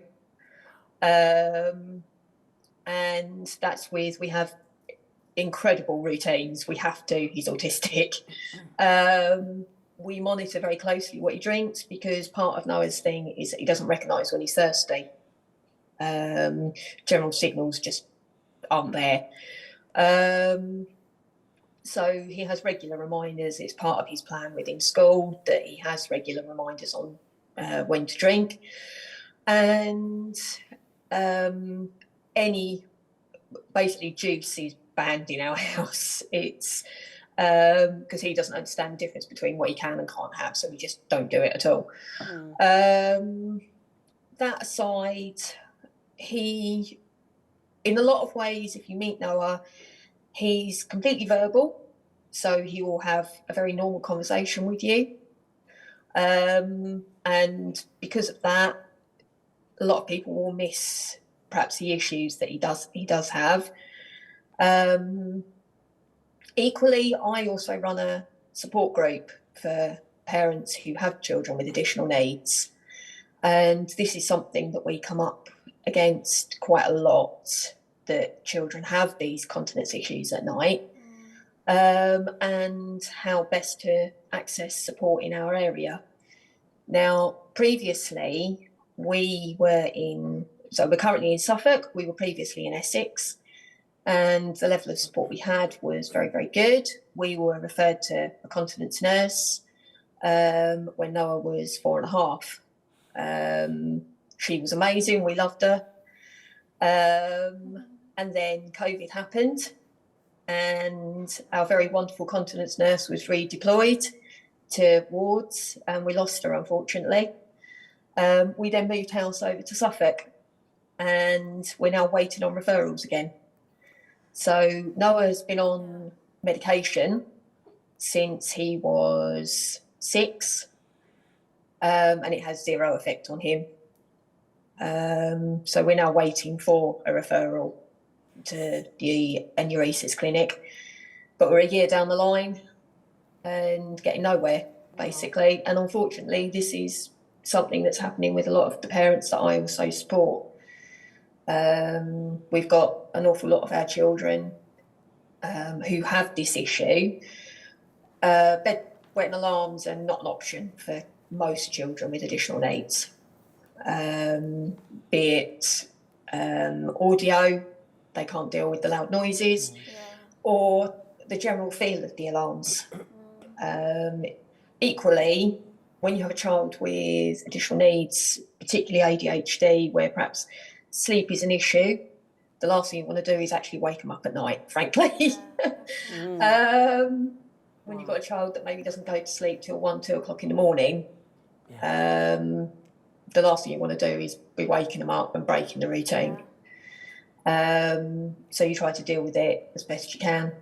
Speaker 6: And that's we have incredible routines. We have to, he's autistic. We monitor very closely what he drinks because part of Noah's thing is that he doesn't recognise when he's thirsty. General signals just aren't there. So he has regular reminders. It's part of his plan within school that he has regular reminders on when to drink. And any basically juice is banned in our house. It's because he doesn't understand the difference between what he can and can't have, so we just don't do it at all. That aside, he, in a lot of ways, if you meet Noah, he's completely verbal, so he will have a very normal conversation with you. And because of that, a lot of people will miss perhaps the issues that he does have. Equally, I also run a support group for parents who have children with additional needs. And this is something that we come up against quite a lot, that children have these continence issues at night, and how best to access support in our area. Now, previously, we're currently in Suffolk, we were previously in Essex, and the level of support we had was very, very good. We were referred to a continence nurse when Noah was 4.5. She was amazing, we loved her. And then COVID happened, and our very wonderful continence nurse was redeployed to wards, and we lost her, unfortunately. We then moved house over to Suffolk, and we're now waiting on referrals again. So Noah's been on medication since he was 6, and it has zero effect on him. So we're now waiting for a referral to the enuresis clinic, but we're a year down the line and getting nowhere, basically. And unfortunately, this is something that's happening with a lot of the parents that I also support. We've got an awful lot of our children who have this issue. Bedwetting alarms are not an option for most children with additional needs. Be it audio, they can't deal with the loud noises, or the general feel of the alarms. Equally, when you have a child with additional needs, particularly ADHD, where perhaps sleep is an issue, the last thing you want to do is actually wake them up at night, frankly. When you've got a child that maybe doesn't go to sleep till 1-2 o'clock in the morning, the last thing you want to do is be waking them up and breaking the routine. So you try to deal with it as best you can.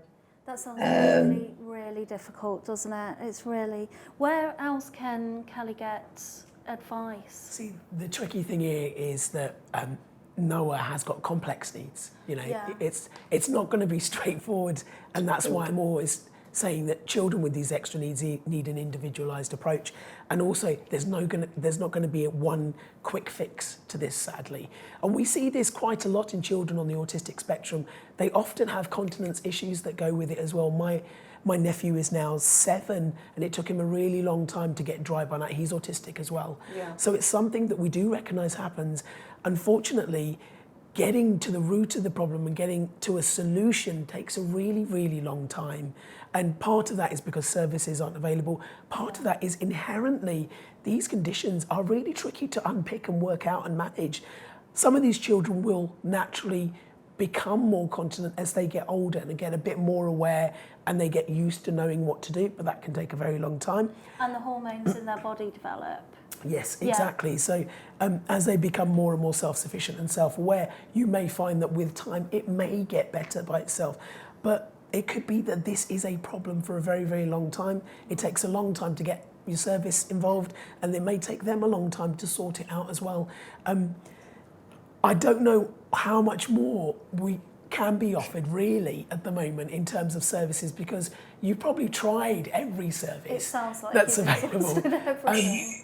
Speaker 2: That sounds really, really difficult, doesn't it? It's really... Where else can Kelly get advice?
Speaker 3: See, the tricky thing here is that Noah has got complex needs. You know, it's not going to be straightforward, and that's why I'm always saying that children with these extra needs need an individualised approach. And also, there's not going to be a one quick fix to this, sadly. And we see this quite a lot in children on the autistic spectrum. They often have continence issues that go with it as well. My nephew is now 7, and it took him a really long time to get dry by night. He's autistic as well. So it's something that we do recognise happens. Unfortunately, getting to the root of the problem and getting to a solution takes a really, really long time. And part of that is because services aren't available. Part of that is inherently these conditions are really tricky to unpick and work out and manage. Some of these children will naturally become more continent as they get older and get a bit more aware and they get used to knowing what to do, but that can take a very long time.
Speaker 2: And the hormones in their body develop.
Speaker 3: Yes, exactly. So as they become more and more self-sufficient and self-aware, you may find that with time it may get better by itself. But it could be that this is a problem for a very, very long time. It takes a long time to get your service involved, and it may take them a long time to sort it out as well. I don't know how much more we can be offered really at the moment in terms of services, because you've probably tried every service
Speaker 2: It sounds like
Speaker 3: that's
Speaker 2: you've
Speaker 3: available.
Speaker 2: exhausted everything.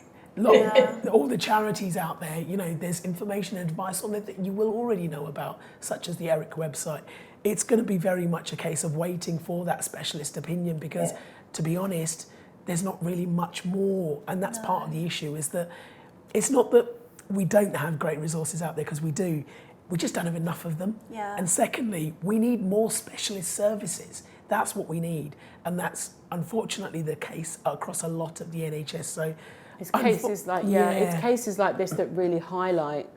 Speaker 3: All the charities out there, you know, there's information and advice on it that you will already know about, such as the ERIC website. It's going to be very much a case of waiting for that specialist opinion, because to be honest, there's not really much more. And that's part of the issue, is that it's not that we don't have great resources out there, because we do. We just don't have enough of them.
Speaker 2: Yeah.
Speaker 3: And secondly, we need more specialist services. That's what we need. And that's unfortunately the case across a lot of the NHS. So
Speaker 1: it's cases like it's cases like this that really highlight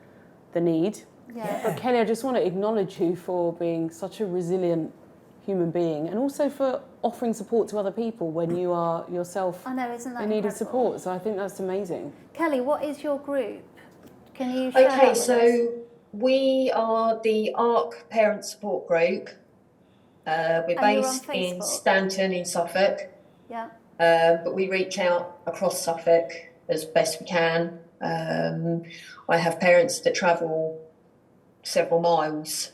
Speaker 1: the need.
Speaker 2: Yeah.
Speaker 1: But Kelly, I just want to acknowledge you for being such a resilient human being, and also for offering support to other people when you are yourself
Speaker 2: I know, isn't that
Speaker 1: in need of
Speaker 2: incredible?
Speaker 1: support. So I think that's amazing.
Speaker 2: Kelly, what is your group? Can you share that
Speaker 6: Okay,
Speaker 2: with us?
Speaker 6: so we are the ARC Parent Support Group. We're
Speaker 2: And you're on
Speaker 6: based in
Speaker 2: Facebook?
Speaker 6: Stanton in Suffolk,
Speaker 2: Yeah.
Speaker 6: but we reach out across Suffolk as best we can. I have parents that travel several miles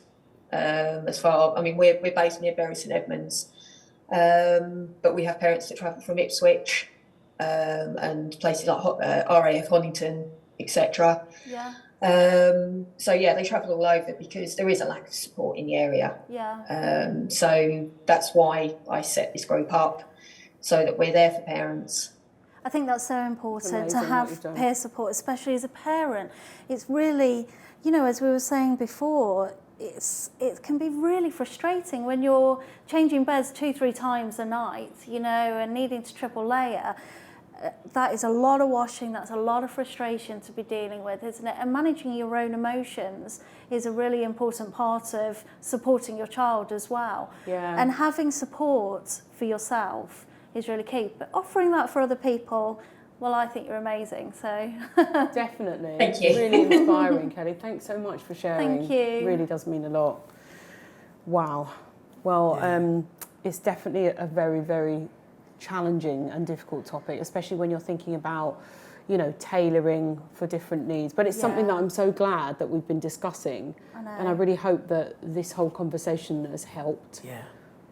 Speaker 6: as far. I mean, we're based near Bury St Edmunds, but we have parents that travel from Ipswich and places like RAF Honington, etc.
Speaker 2: Yeah.
Speaker 6: So yeah, they travel all over because there is a lack of support in the area.
Speaker 2: Yeah.
Speaker 6: So that's why I set this group up, so that we're there for parents.
Speaker 2: I think that's so important
Speaker 1: amazing
Speaker 2: to
Speaker 1: what
Speaker 2: have
Speaker 1: you've done.
Speaker 2: peer support, especially as a parent. It's really, you know, as we were saying before, it can be really frustrating when you're changing beds 2-3 times a night, you know, and needing to triple layer. That is a lot of washing, that's a lot of frustration to be dealing with, isn't it? And managing your own emotions is a really important part of supporting your child as well.
Speaker 1: Yeah.
Speaker 2: And having support for yourself is really key. But offering that for other people, well, I think you're amazing, so.
Speaker 1: Definitely.
Speaker 6: Thank you.
Speaker 1: Really inspiring, Kelly. Thanks so much for sharing.
Speaker 2: Thank you.
Speaker 1: It really does mean a lot. Wow. Well, it's definitely a very, very challenging and difficult topic, especially when you're thinking about, you know, tailoring for different needs. But it's something that I'm so glad that we've been discussing.
Speaker 2: I know.
Speaker 1: And I really hope that this whole conversation has helped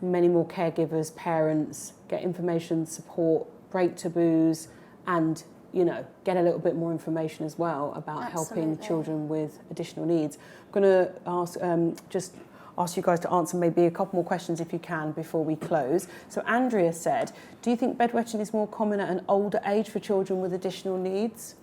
Speaker 1: many more caregivers, parents, get information, support, break taboos, and, you know, get a little bit more information as well about helping children with additional needs. I'm going to ask, just ask you guys to answer maybe a couple more questions if you can before we close. So Andrea said, do you think bedwetting is more common at an older age for children with additional needs?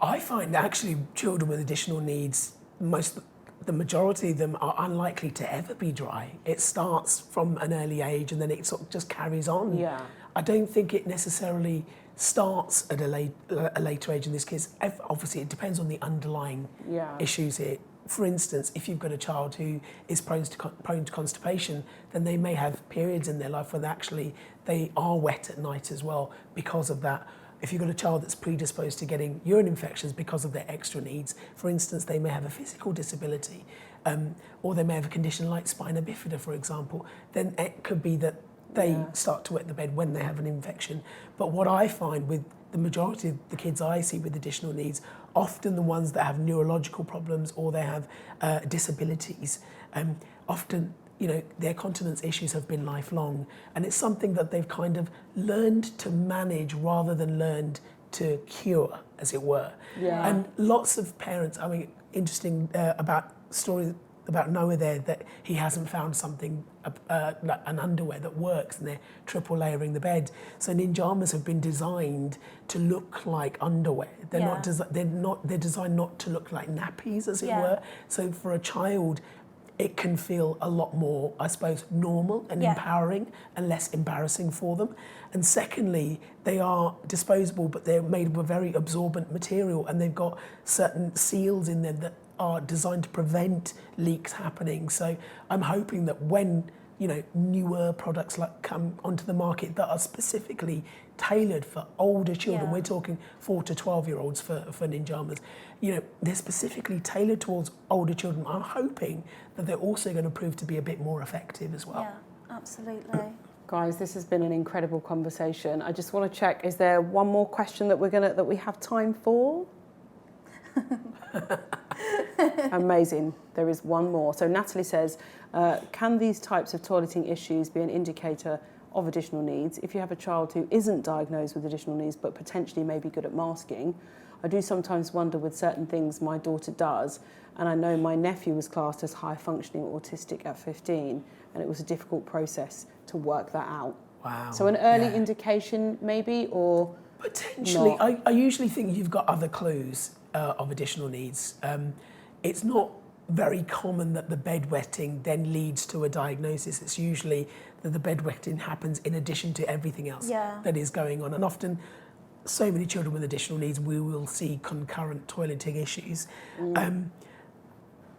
Speaker 3: I find actually children with additional needs, the majority of them are unlikely to ever be dry. It starts from an early age and then it sort of just carries on.
Speaker 1: Yeah.
Speaker 3: I don't think it necessarily starts at a later age in this case. Obviously, it depends on the underlying issues here. For instance, if you've got a child who is prone to constipation, then they may have periods in their life where they are wet at night as well because of that. If you've got a child that's predisposed to getting urine infections because of their extra needs, for instance, they may have a physical disability, or they may have a condition like spina bifida, for example, then it could be that they start to wet the bed when they have an infection. But what I find with the majority of the kids I see with additional needs, often the ones that have neurological problems or they have disabilities, often, you know, their continence issues have been lifelong, and it's something that they've kind of learned to manage rather than learned to cure, as it were.
Speaker 1: Yeah.
Speaker 3: And lots of parents, I mean, interesting story about Noah there, that he hasn't found something, an underwear that works, and they're triple layering the bed. So Ninjamas have been designed to look like underwear. They're they're designed not to look like nappies, as it were. So for a child, it can feel a lot more, I suppose, normal and empowering and less embarrassing for them. And secondly, they are disposable, but they're made of a very absorbent material, and they've got certain seals in them that are designed to prevent leaks happening. So I'm hoping that when newer products come onto the market that are specifically tailored for older children, we're talking 4 to 12-year-olds for Ninjamas, they're specifically tailored towards older children. I'm hoping that they're also going to prove to be a bit more effective as well.
Speaker 2: Yeah, absolutely.
Speaker 1: Guys, this has been an incredible conversation. I just want to check, is there one more question that we have time for? Amazing. There is one more. So Natalie says, can these types of toileting issues be an indicator of additional needs? If you have a child who isn't diagnosed with additional needs but potentially may be good at masking, I do sometimes wonder with certain things my daughter does, and I know my nephew was classed as high-functioning autistic at 15, and it was a difficult process to work that out.
Speaker 3: Wow.
Speaker 1: So an early indication maybe, or
Speaker 3: potentially?
Speaker 1: not?
Speaker 3: I usually think you've got other clues of additional needs. It's not very common that the bedwetting then leads to a diagnosis. It's usually that the bedwetting happens in addition to everything else that is going on. And often, so many children with additional needs, we will see concurrent toileting issues.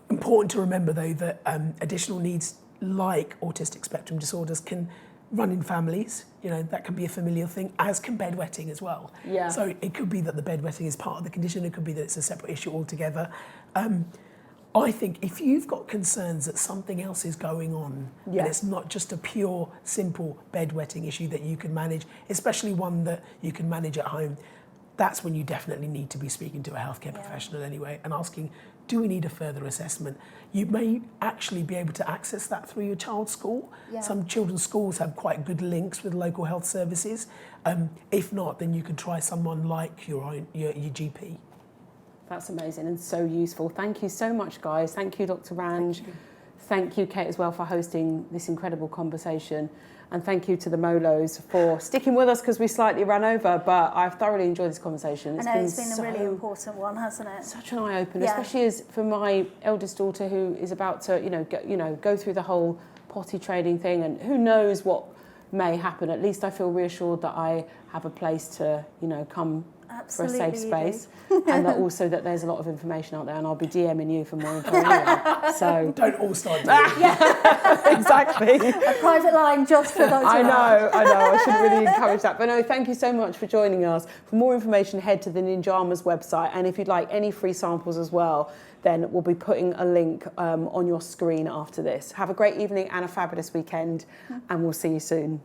Speaker 3: Important to remember, though, that additional needs like autistic spectrum disorders can run in families. That can be a familial thing, as can bedwetting as well.
Speaker 1: Yeah.
Speaker 3: So it could be that the bedwetting is part of the condition. It could be that it's a separate issue altogether. I think if you've got concerns that something else is going on, and it's not just a pure, simple bedwetting issue that you can manage, especially one that you can manage at home, that's when you definitely need to be speaking to a healthcare professional anyway and asking, do we need a further assessment? You may actually be able to access that through your child's school.
Speaker 2: Yeah.
Speaker 3: Some children's schools have quite good links with local health services. If not, then you could try someone like your GP.
Speaker 1: That's amazing and so useful. Thank you so much, guys. Thank you, Dr. Ranj. Thank you, Kate, as well, for hosting this incredible conversation. And thank you to the Molos for sticking with us because we slightly ran over, but I've thoroughly enjoyed this conversation.
Speaker 2: I know it's been a really important one, hasn't it?
Speaker 1: Such an eye-opener, especially as for my eldest daughter who is about to, go through the whole potty training thing, and who knows what may happen. At least I feel reassured that I have a place to, come
Speaker 2: Absolutely,
Speaker 1: for a safe space, and that also that there's a lot of information out there, and I'll be DMing you for more info anyway. So
Speaker 3: don't all start doing it.
Speaker 1: Exactly.
Speaker 2: A private line just for Dr.
Speaker 1: I know. I should really encourage that. But no, thank you so much for joining us. For more information, head to the Ninjamas website, and if you'd like any free samples as well, then we'll be putting a link on your screen after this. Have a great evening and a fabulous weekend, and we'll see you soon.